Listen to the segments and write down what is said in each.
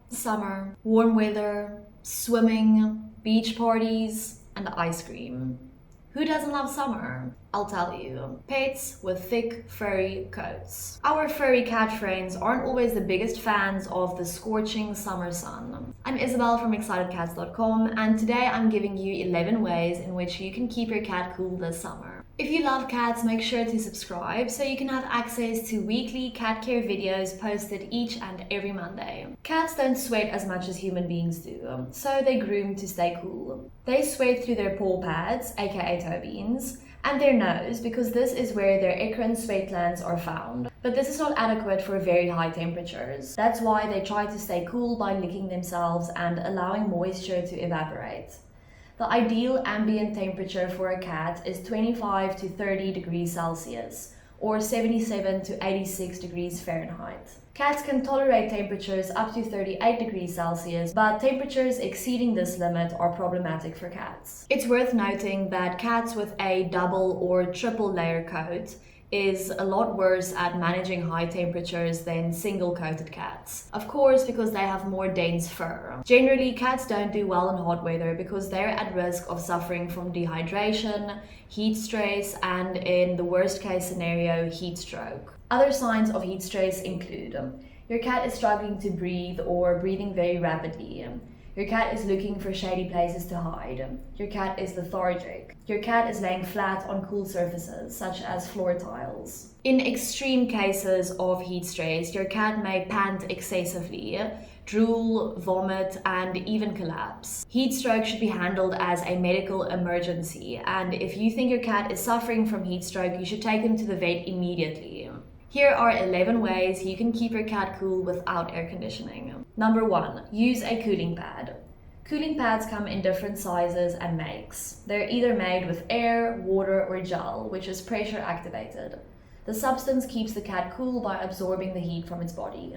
Summer, warm weather, swimming, beach parties, and ice cream. Who doesn't love summer? I'll tell you. Pets with thick, furry coats. Our furry cat friends aren't always the biggest fans of the scorching summer sun. I'm Isabel from excitedcats.com, and today I'm giving you 11 ways in which you can keep your cat cool this summer. If you love cats, make sure to subscribe so you can have access to weekly cat care videos posted each and every Monday. Cats don't sweat as much as human beings do, so they groom to stay cool. They sweat through their paw pads, aka toe beans, and their nose because this is where their eccrine sweat glands are found. But this is not adequate for very high temperatures. That's why they try to stay cool by licking themselves and allowing moisture to evaporate. The ideal ambient temperature for a cat is 25 to 30 degrees Celsius or 77 to 86 degrees Fahrenheit. Cats can tolerate temperatures up to 38 degrees Celsius, but temperatures exceeding this limit are problematic for cats. It's worth noting that cats with a double or triple layer coat is a lot worse at managing high temperatures than single-coated cats. Of course, because they have more dense fur. Generally, cats don't do well in hot weather because they're at risk of suffering from dehydration, heat stress, and in the worst case scenario, heat stroke. Other signs of heat stress include your cat is struggling to breathe or breathing very rapidly. Your cat is looking for shady places to hide. Your cat is lethargic. Your cat is laying flat on cool surfaces, such as floor tiles. In extreme cases of heat stress, your cat may pant excessively, drool, vomit, and even collapse. Heat stroke should be handled as a medical emergency, and if you think your cat is suffering from heat stroke, you should take them to the vet immediately. Here are 11 ways you can keep your cat cool without air conditioning. Number 1. Use a cooling pad. Cooling pads come in different sizes and makes. They're either made with air, water, or gel, which is pressure activated. The substance keeps the cat cool by absorbing the heat from its body.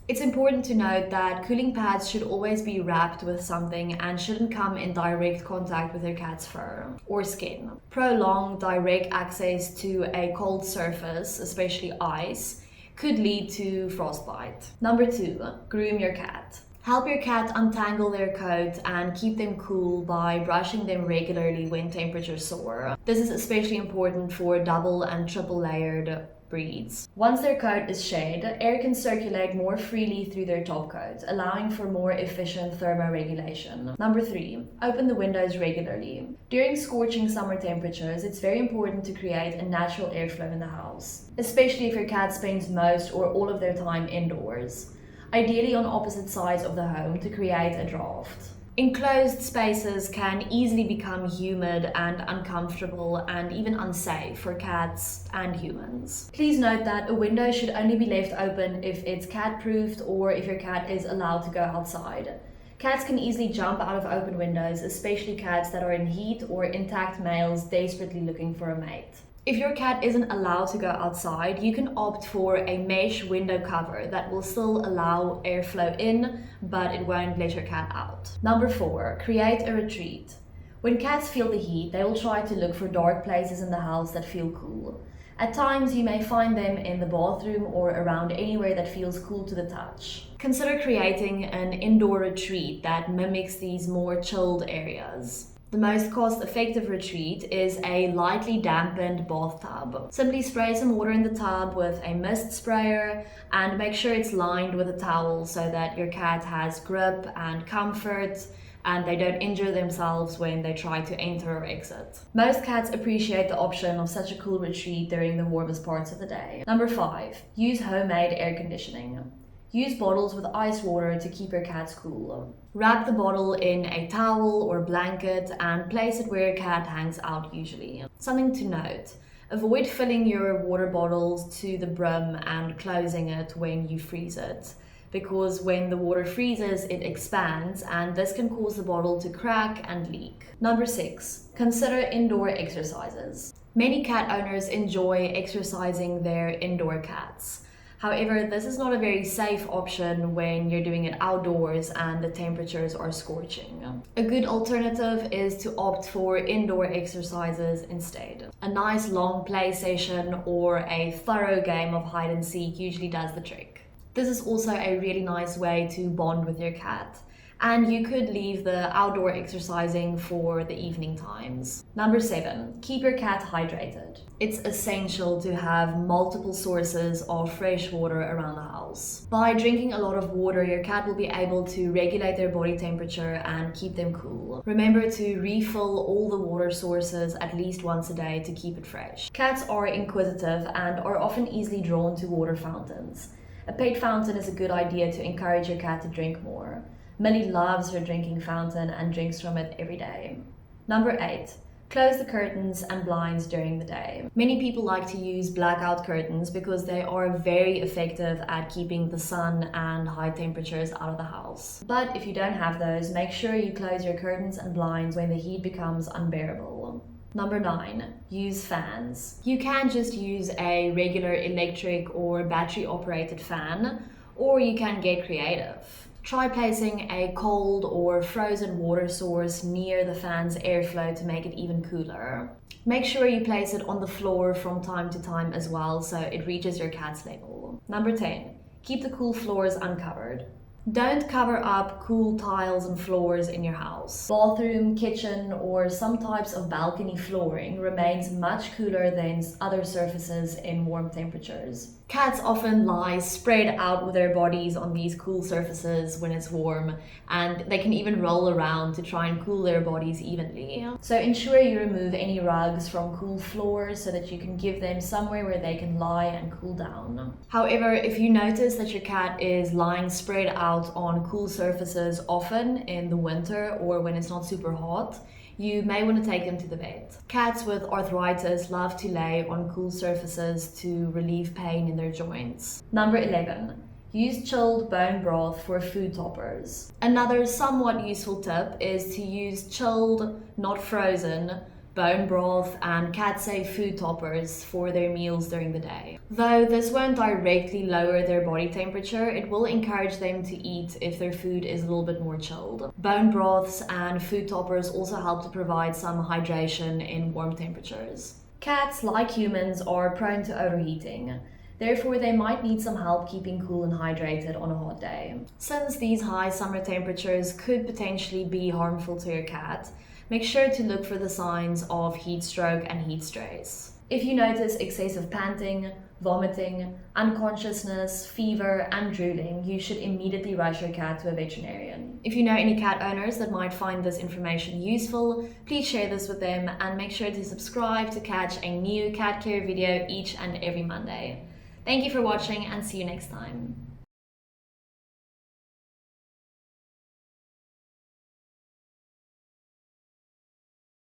It's important to note that cooling pads should always be wrapped with something and shouldn't come in direct contact with your cat's fur or skin. Prolonged direct access to a cold surface, especially ice, could lead to frostbite. Number 2, groom your cat. Help your cat untangle their coat and keep them cool by brushing them regularly when temperatures soar. This is especially important for double and triple layered breeds. Once their coat is shed, air can circulate more freely through their top coat, allowing for more efficient thermoregulation. Number 3, open the windows regularly. During scorching summer temperatures, it's very important to create a natural airflow in the house, especially if your cat spends most or all of their time indoors, ideally on opposite sides of the home to create a draft. Enclosed spaces can easily become humid and uncomfortable and even unsafe for cats and humans. Please note that a window should only be left open if it's cat-proofed or if your cat is allowed to go outside. Cats can easily jump out of open windows, especially cats that are in heat or intact males desperately looking for a mate. If your cat isn't allowed to go outside, you can opt for a mesh window cover that will still allow airflow in, but it won't let your cat out. Number 4, create a retreat. When cats feel the heat, they will try to look for dark places in the house that feel cool. At times, you may find them in the bathroom or around anywhere that feels cool to the touch. Consider creating an indoor retreat that mimics these more chilled areas. The most cost-effective retreat is a lightly dampened bathtub. Simply spray some water in the tub with a mist sprayer and make sure it's lined with a towel so that your cat has grip and comfort and they don't injure themselves when they try to enter or exit. Most cats appreciate the option of such a cool retreat during the warmest parts of the day. Number 5, use homemade air conditioning. Use bottles with ice water to keep your cats cool. Wrap the bottle in a towel or blanket and place it where your cat hangs out usually. Something to note, avoid filling your water bottles to the brim and closing it when you freeze it, because when the water freezes, it expands and this can cause the bottle to crack and leak. Number 6, consider indoor exercises. Many cat owners enjoy exercising their indoor cats. However, this is not a very safe option when you're doing it outdoors and the temperatures are scorching. A good alternative is to opt for indoor exercises instead. A nice long play session or a thorough game of hide and seek usually does the trick. This is also a really nice way to bond with your cat. And you could leave the outdoor exercising for the evening times. Number 7, keep your cat hydrated. It's essential to have multiple sources of fresh water around the house. By drinking a lot of water, your cat will be able to regulate their body temperature and keep them cool. Remember to refill all the water sources at least once a day to keep it fresh. Cats are inquisitive and are often easily drawn to water fountains. A pet fountain is a good idea to encourage your cat to drink more. Millie loves her drinking fountain and drinks from it every day. Number 8, close the curtains and blinds during the day. Many people like to use blackout curtains because they are very effective at keeping the sun and high temperatures out of the house. But if you don't have those, make sure you close your curtains and blinds when the heat becomes unbearable. Number 9, use fans. You can just use a regular electric or battery operated fan, or you can get creative. Try placing a cold or frozen water source near the fan's airflow to make it even cooler. Make sure you place it on the floor from time to time as well so it reaches your cat's level. Number 10, keep the cool floors uncovered. Don't cover up cool tiles and floors in your house. Bathroom, kitchen, or some types of balcony flooring remains much cooler than other surfaces in warm temperatures. Cats often lie spread out with their bodies on these cool surfaces when it's warm, and they can even roll around to try and cool their bodies evenly. So ensure you remove any rugs from cool floors so that you can give them somewhere where they can lie and cool down. However, if you notice that your cat is lying spread out on cool surfaces often in the winter or when it's not super hot, you may want to take them to the vet. Cats with arthritis love to lay on cool surfaces to relieve pain in their joints. Number 11, use chilled bone broth for food toppers. Another somewhat useful tip is to use chilled, not frozen, bone broth and cat-safe food toppers for their meals during the day. Though this won't directly lower their body temperature, it will encourage them to eat if their food is a little bit more chilled. Bone broths and food toppers also help to provide some hydration in warm temperatures. Cats, like humans, are prone to overheating. Therefore, they might need some help keeping cool and hydrated on a hot day. Since these high summer temperatures could potentially be harmful to your cat, make sure to look for the signs of heat stroke and heat stress. If you notice excessive panting, vomiting, unconsciousness, fever, and drooling, you should immediately rush your cat to a veterinarian. If you know any cat owners that might find this information useful, please share this with them and make sure to subscribe to catch a new cat care video each and every Monday. Thank you for watching and see you next time.